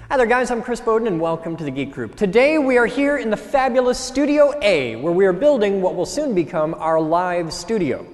Hi there guys, I'm Chris Bowden and welcome to the Geek Group. Today we are here in the fabulous Studio A where we are building what will soon become our live studio.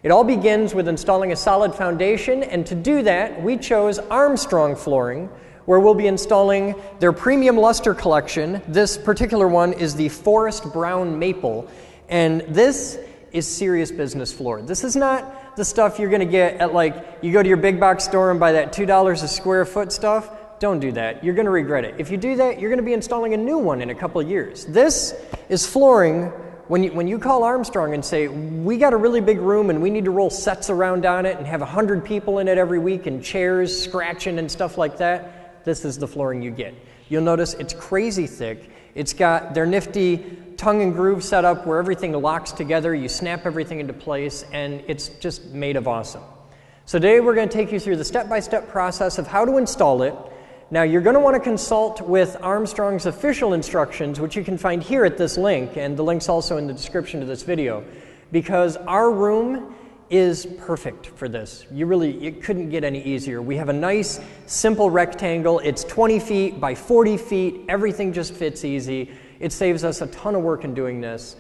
It all begins with installing a solid foundation, and to do that we chose Armstrong flooring, where we'll be installing their premium luster collection. This particular one is the Forest Brown Maple, and this is serious business floor. This is not the stuff you're going to get at, like, you go to your big box store and buy that $2 a square foot stuff. Don't do that. You're going to regret it. If you do that, you're going to be installing a new one in a couple of years. This is flooring. When you call Armstrong and say, we got a really big room and we need to roll sets around on it and have 100 people in it every week and chairs scratching and stuff like that, this is the flooring you get. You'll notice it's crazy thick. It's got their nifty tongue and groove set up where everything locks together, you snap everything into place, and it's just made of awesome. So today we're going to take you through the step-by-step process of how to install it. Now, you're going to want to consult with Armstrong's official instructions, which you can find here at this link, and the link's also in the description of this video, because our room is perfect for this. It couldn't get any easier. We have a nice, simple rectangle. It's 20 feet by 40 feet. Everything just fits easy. It saves us a ton of work in doing this.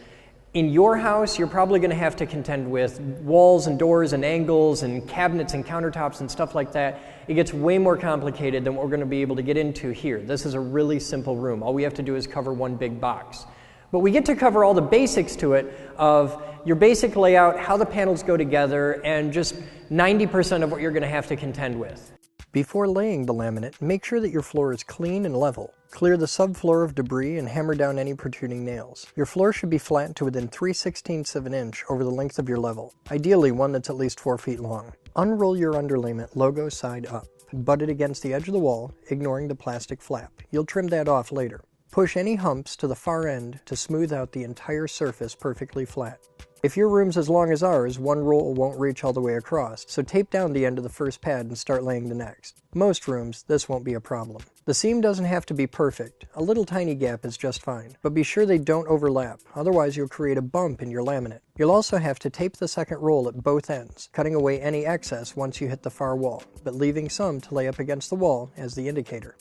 In your house, you're probably going to have to contend with walls and doors and angles and cabinets and countertops and stuff like that. It gets way more complicated than what we're going to be able to get into here. This is a really simple room. All we have to do is cover one big box. But we get to cover all the basics to it of your basic layout, how the panels go together, and just 90% of what you're going to have to contend with. Before laying the laminate, make sure that your floor is clean and level. Clear the subfloor of debris and hammer down any protruding nails. Your floor should be flat to within 3/16 of an inch over the length of your level, ideally one that's at least 4 feet long. Unroll your underlayment logo side up. Butt it against the edge of the wall, ignoring the plastic flap. You'll trim that off later. Push any humps to the far end to smooth out the entire surface perfectly flat. If your room's as long as ours, one roll won't reach all the way across, so tape down the end of the first pad and start laying the next. Most rooms, this won't be a problem. The seam doesn't have to be perfect. A little tiny gap is just fine, but be sure they don't overlap, otherwise you'll create a bump in your laminate. You'll also have to tape the second roll at both ends, cutting away any excess once you hit the far wall, but leaving some to lay up against the wall as the indicator.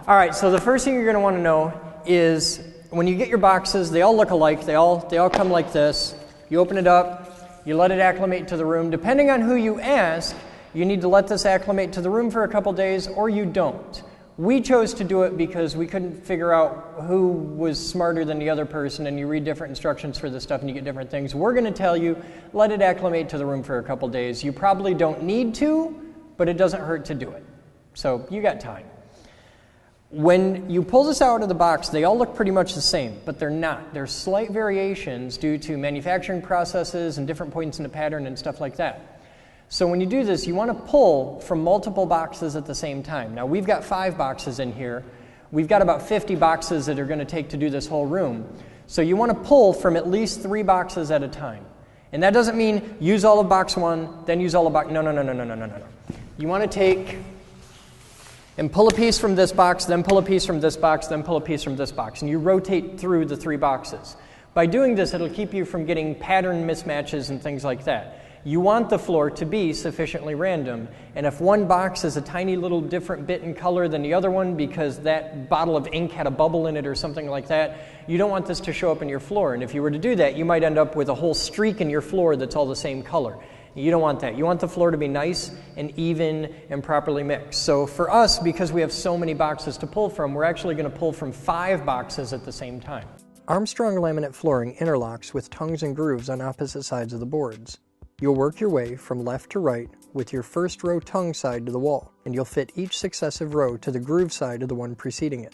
All right, so the first thing you're going to want to know is when you get your boxes, they all look alike. They all come like this. You open it up, you let it acclimate to the room. Depending on who you ask, you need to let this acclimate to the room for a couple days, or you don't. We chose to do it because we couldn't figure out who was smarter than the other person, and you read different instructions for this stuff and you get different things. We're going to tell you, let it acclimate to the room for a couple days. You probably don't need to, but it doesn't hurt to do it. So you got time. When you pull this out of the box, they all look pretty much the same, but they're not. There's slight variations due to manufacturing processes and different points in the pattern and stuff like that. So when you do this, you want to pull from multiple boxes at the same time. Now, we've got 5 boxes in here. We've got about 50 boxes that are going to take to do this whole room. So you want to pull from at least 3 boxes at a time. And that doesn't mean use all of box 1, then use all of box... No. You want to take and pull a piece from this box, then pull a piece from this box, then pull a piece from this box. And you rotate through the 3 boxes. By doing this, it'll keep you from getting pattern mismatches and things like that. You want the floor to be sufficiently random, and if one box is a tiny little different bit in color than the other one because that bottle of ink had a bubble in it or something like that, you don't want this to show up in your floor. And if you were to do that, you might end up with a whole streak in your floor that's all the same color. You don't want that. You want the floor to be nice and even and properly mixed. So for us, because we have so many boxes to pull from, we're actually going to pull from 5 boxes at the same time. Armstrong laminate flooring interlocks with tongues and grooves on opposite sides of the boards. You'll work your way from left to right with your first row tongue side to the wall, and you'll fit each successive row to the groove side of the one preceding it.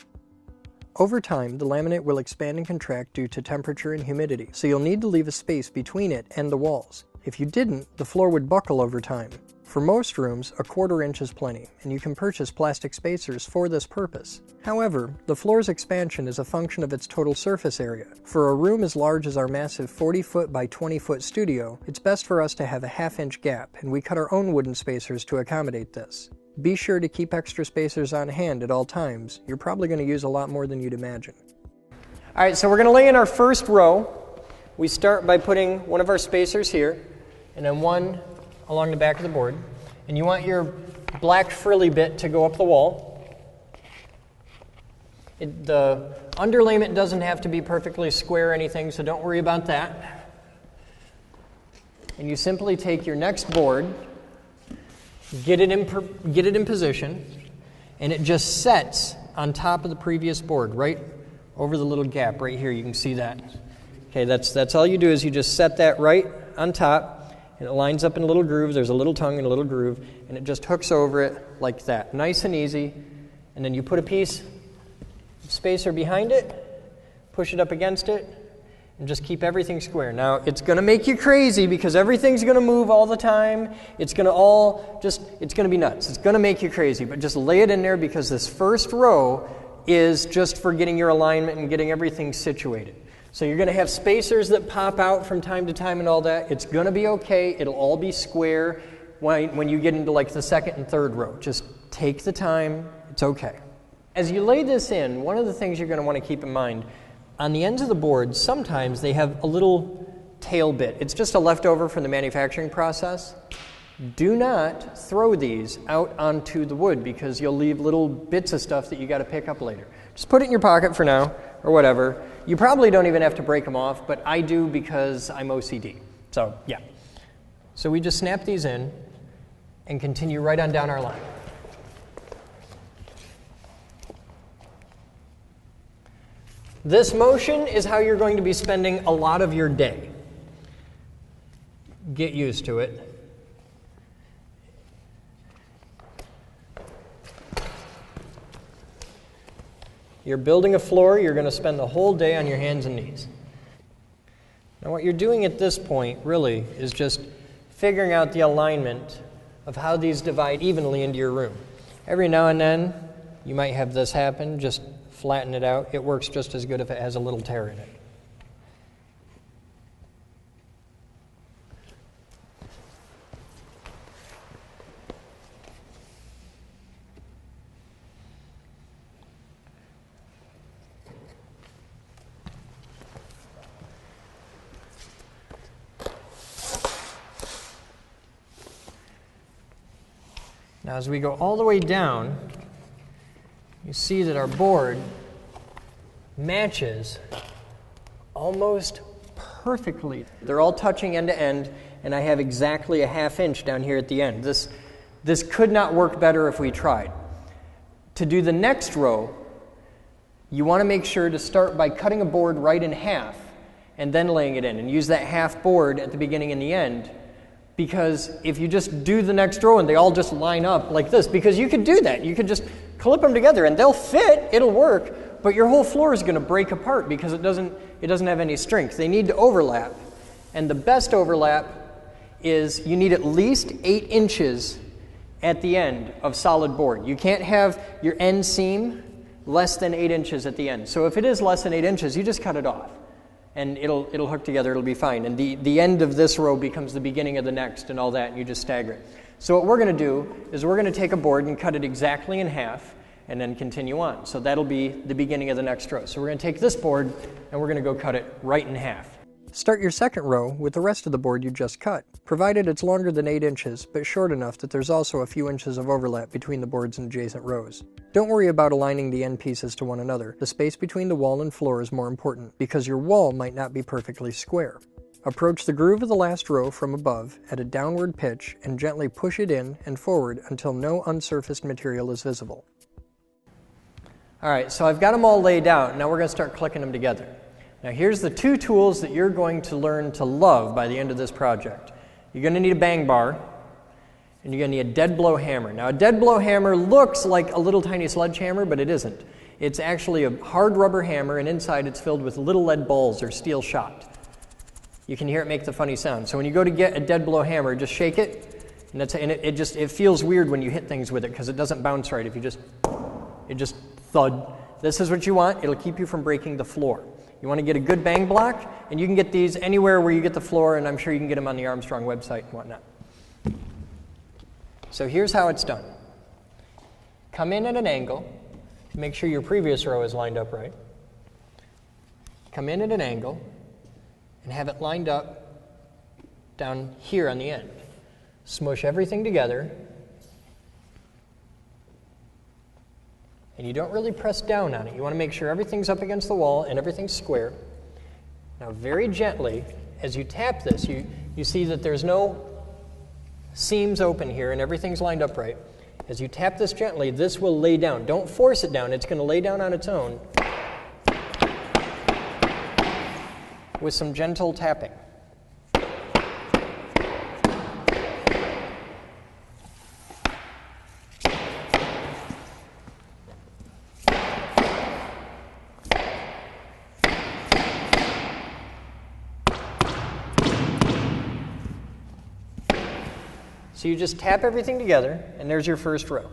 Over time, the laminate will expand and contract due to temperature and humidity, so you'll need to leave a space between it and the walls. If you didn't, the floor would buckle over time. For most rooms, a 1/4 inch is plenty, and you can purchase plastic spacers for this purpose. However, the floor's expansion is a function of its total surface area. For a room as large as our massive 40-foot by 20-foot studio, it's best for us to have a 1/2 inch gap, and we cut our own wooden spacers to accommodate this. Be sure to keep extra spacers on hand at all times. You're probably going to use a lot more than you'd imagine. All right, so we're going to lay in our first row. We start by putting one of our spacers here, and then one along the back of the board. And you want your black frilly bit to go up the wall. The underlayment doesn't have to be perfectly square or anything, so don't worry about that. And you simply take your next board, get it in position, and it just sets on top of the previous board, right over the little gap right here. You can see that. Okay, that's all you do is you just set that right on top, and it lines up in a little groove. There's a little tongue and a little groove, and it just hooks over it like that. Nice and easy. And then you put a piece of spacer behind it, push it up against it, and just keep everything square. Now, it's going to make you crazy because everything's going to move all the time. It's going to be nuts. It's going to make you crazy, but just lay it in there because this first row is just for getting your alignment and getting everything situated. So you're going to have spacers that pop out from time to time and all that. It's going to be okay. It'll all be square when you get into like the second and third row. Just take the time. It's okay. As you lay this in, one of the things you're going to want to keep in mind, on the ends of the board, sometimes they have a little tail bit. It's just a leftover from the manufacturing process. Do not throw these out onto the wood because you'll leave little bits of stuff that you got to pick up later. Just put it in your pocket for now or whatever. You probably don't even have to break them off, but I do because I'm OCD. So, yeah. So we just snap these in and continue right on down our line. This motion is how you're going to be spending a lot of your day. Get used to it. You're building a floor, you're going to spend the whole day on your hands and knees. Now what you're doing at this point, really, is just figuring out the alignment of how these divide evenly into your room. Every now and then, you might have this happen, just flatten it out. It works just as good if it has a little tear in it. Now, as we go all the way down, you see that our board matches almost perfectly. They're all touching end to end, and I have exactly a ½ inch down here at the end. This could not work better if we tried. To do the next row, you want to make sure to start by cutting a board right in half and then laying it in, and use that half board at the beginning and the end. Because if you just do the next row and they all just line up like this, because you could do that. You could just clip them together and they'll fit, it'll work, but your whole floor is going to break apart because it doesn't have any strength. They need to overlap. And the best overlap is you need at least 8 inches at the end of solid board. You can't have your end seam less than 8 inches at the end. So if it is less than 8 inches, you just cut it off. And it'll hook together, it'll be fine. And the end of this row becomes the beginning of the next and all that, and you just stagger it. So what we're going to do is we're going to take a board and cut it exactly in half and then continue on. So that'll be the beginning of the next row. So we're going to take this board and we're going to go cut it right in half. Start your second row with the rest of the board you just cut, provided it's longer than 8 inches, but short enough that there's also a few inches of overlap between the boards and adjacent rows. Don't worry about aligning the end pieces to one another. The space between the wall and floor is more important, because your wall might not be perfectly square. Approach the groove of the last row from above at a downward pitch and gently push it in and forward until no unsurfaced material is visible. Alright, so I've got them all laid out. Now we're going to start clicking them together. Now here's the 2 tools that you're going to learn to love by the end of this project. You're going to need a bang bar, and you're going to need a dead blow hammer. Now a dead blow hammer looks like a little tiny sledgehammer, but it isn't. It's actually a hard rubber hammer, and inside it's filled with little lead balls or steel shot. You can hear it make the funny sound. So when you go to get a dead blow hammer, just shake it, and it feels weird when you hit things with it because it doesn't bounce right. If you it just thud. This is what you want. It'll keep you from breaking the floor. You want to get a good bang block, and you can get these anywhere where you get the floor, and I'm sure you can get them on the Armstrong website and whatnot. So here's how it's done. Come in at an angle. Make sure your previous row is lined up right. Come in at an angle and have it lined up down here on the end. Smush everything together and you don't really press down on it. You want to make sure everything's up against the wall and everything's square. Now very gently, as you tap this, you see that there's no seams open here and everything's lined up right. As you tap this gently, this will lay down. Don't force it down. It's going to lay down on its own with some gentle tapping. So you just tap everything together, and there's your first row.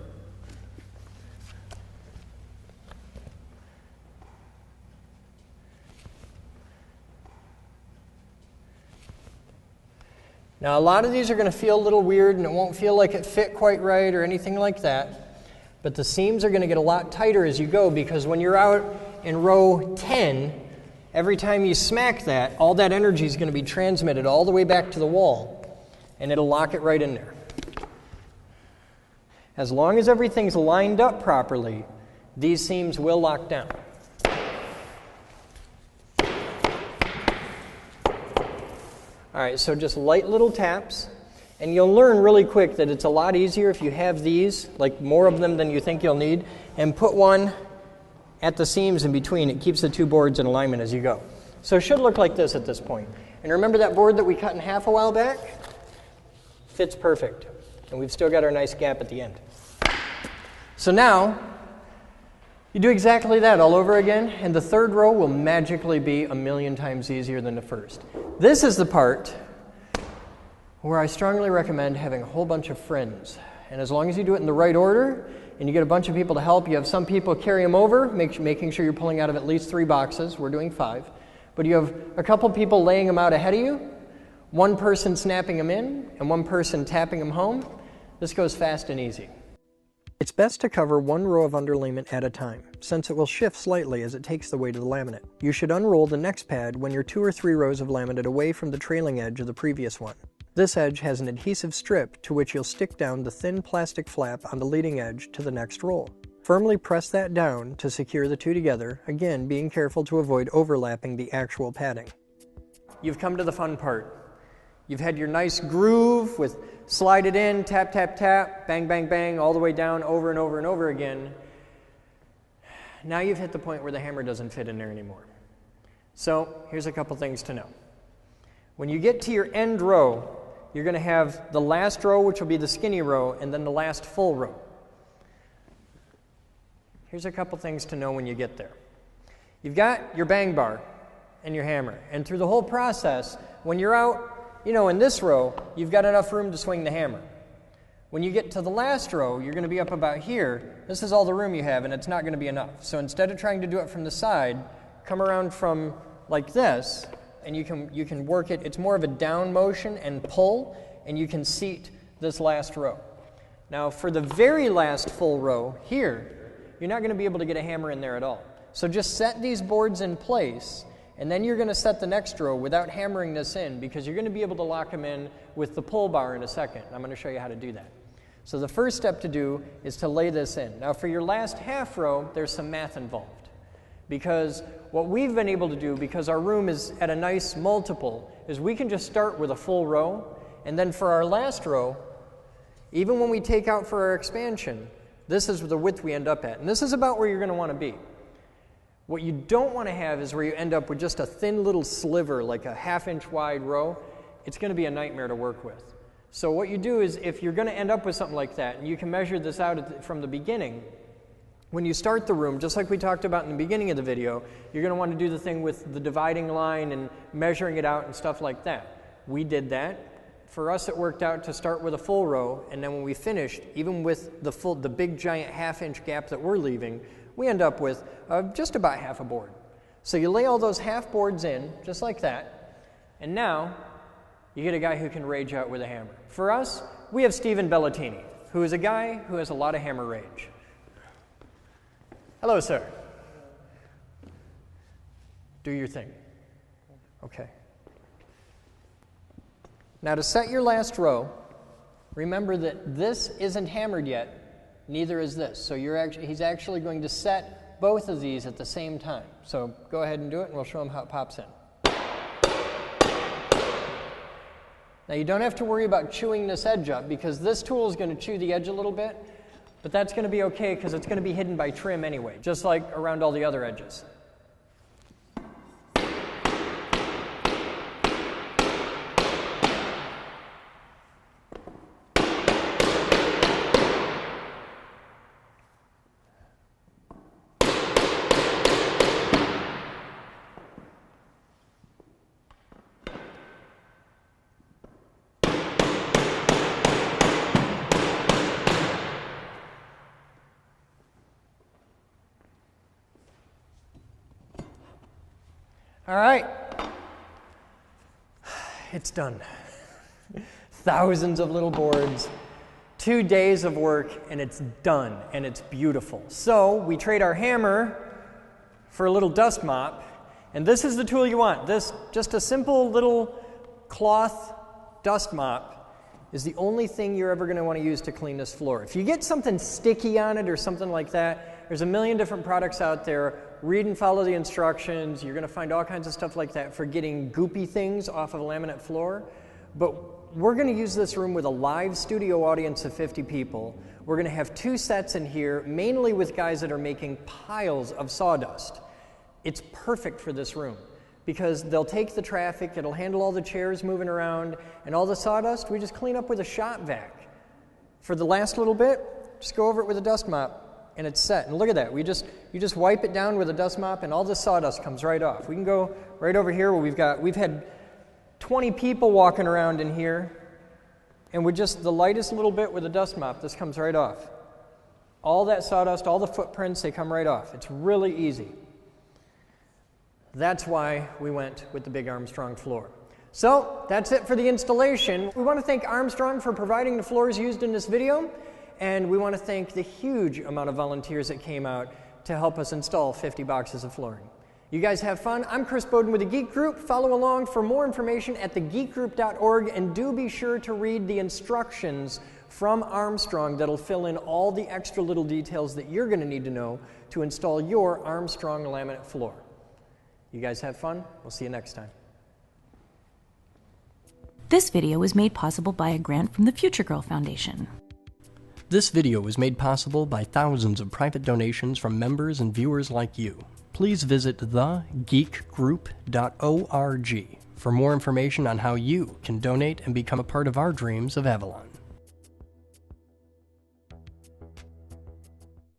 Now, a lot of these are going to feel a little weird, and it won't feel like it fit quite right or anything like that. But the seams are going to get a lot tighter as you go, because when you're out in row 10, every time you smack that, all that energy is going to be transmitted all the way back to the wall, and it'll lock it right in there. As long as everything's lined up properly, these seams will lock down. All right, so just light little taps, and you'll learn really quick that it's a lot easier if you have these, like more of them than you think you'll need, and put one at the seams in between. It keeps the two boards in alignment as you go. So it should look like this at this point. And remember that board that we cut in half a while back? Fits perfect. And we've still got our nice gap at the end. So now, you do exactly that all over again, and the third row will magically be a million times easier than the first. This is the part where I strongly recommend having a whole bunch of friends. And as long as you do it in the right order, and you get a bunch of people to help, you have some people carry them over, making sure you're pulling out of at least 3 boxes. We're doing 5. But you have a couple people laying them out ahead of you, one person snapping them in, and one person tapping them home. This goes fast and easy. It's best to cover one row of underlayment at a time, since it will shift slightly as it takes the weight of the laminate. You should unroll the next pad when you're 2 or 3 rows of laminate away from the trailing edge of the previous one. This edge has an adhesive strip to which you'll stick down the thin plastic flap on the leading edge to the next roll. Firmly press that down to secure the two together, again being careful to avoid overlapping the actual padding. You've come to the fun part. You've had your nice groove with slide it in, tap, tap, tap, bang, bang, bang, all the way down over and over and over again. Now you've hit the point where the hammer doesn't fit in there anymore. So here's a couple things to know. When you get to your end row, you're going to have the last row, which will be the skinny row, and then the last full row. Here's a couple things to know when you get there. You've got your bang bar and your hammer, and through the whole process, when you're out, in this row, you've got enough room to swing the hammer. When you get to the last row, you're going to be up about here. This is all the room you have, and it's not going to be enough. So instead of trying to do it from the side, come around from like this, and you can work it. It's more of a down motion and pull, and you can seat this last row. Now, for the very last full row here, you're not going to be able to get a hammer in there at all. So just set these boards in place, and then you're going to set the next row without hammering this in, because you're going to be able to lock them in with the pull bar in a second. I'm going to show you how to do that. So the first step to do is to lay this in. Now for your last half row, there's some math involved. Because what we've been able to do, because our room is at a nice multiple, is we can just start with a full row, and then for our last row, even when we take out for our expansion, this is the width we end up at. And this is about where you're going to want to be. What you don't want to have is where you end up with just a thin little sliver, like a ½ inch wide row. It's going to be a nightmare to work with. So what you do is, if you're going to end up with something like that, and you can measure this out from the beginning, when you start the room, just like we talked about in the beginning of the video, you're going to want to do the thing with the dividing line and measuring it out and stuff like that. We did that. For us, it worked out to start with a full row, and then when we finished, even with the big giant ½ inch gap that we're leaving, we end up with just about half a board. So you lay all those half boards in, just like that, and now you get a guy who can rage out with a hammer. For us, we have Stephen Bellatini, who is a guy who has a lot of hammer rage. Hello, sir. Do your thing. Okay. Now to set your last row, remember that this isn't hammered yet, Neither is this. So he's actually going to set both of these at the same time. So go ahead and do it, and we'll show him how it pops in. Now you don't have to worry about chewing this edge up, because this tool is going to chew the edge a little bit, but that's going to be okay because it's going to be hidden by trim anyway, just like around all the other edges. All right, it's done. Thousands of little boards, 2 days of work, and it's done, and it's beautiful. So we trade our hammer for a little dust mop, and this is the tool you want. This, just a simple little cloth dust mop, is the only thing you're ever going to want to use to clean this floor. If you get something sticky on it or something like that, there's a million different products out there. Read and follow the instructions. You're going to find all kinds of stuff like that for getting goopy things off of a laminate floor. But we're going to use this room with a live studio audience of 50 people. We're going to have 2 sets in here, mainly with guys that are making piles of sawdust. It's perfect for this room because they'll take the traffic, it'll handle all the chairs moving around, and all the sawdust we just clean up with a shop vac. For the last little bit, just go over it with a dust mop. And it's set. And look at that. You just wipe it down with a dust mop, and all the sawdust comes right off. We can go right over here where we've had 20 people walking around in here, and with just the lightest little bit with a dust mop, this comes right off. All that sawdust, all the footprints, they come right off. It's really easy. That's why we went with the big Armstrong floor. So that's it for the installation. We want to thank Armstrong for providing the floors used in this video. And we want to thank the huge amount of volunteers that came out to help us install 50 boxes of flooring. You guys have fun. I'm Chris Bowden with the Geek Group. Follow along for more information at thegeekgroup.org, and do be sure to read the instructions from Armstrong that'll fill in all the extra little details that you're going to need to know to install your Armstrong laminate floor. You guys have fun. We'll see you next time. This video was made possible by a grant from the Future Girl Foundation. This video was made possible by thousands of private donations from members and viewers like you. Please visit thegeekgroup.org for more information on how you can donate and become a part of our dreams of Avalon.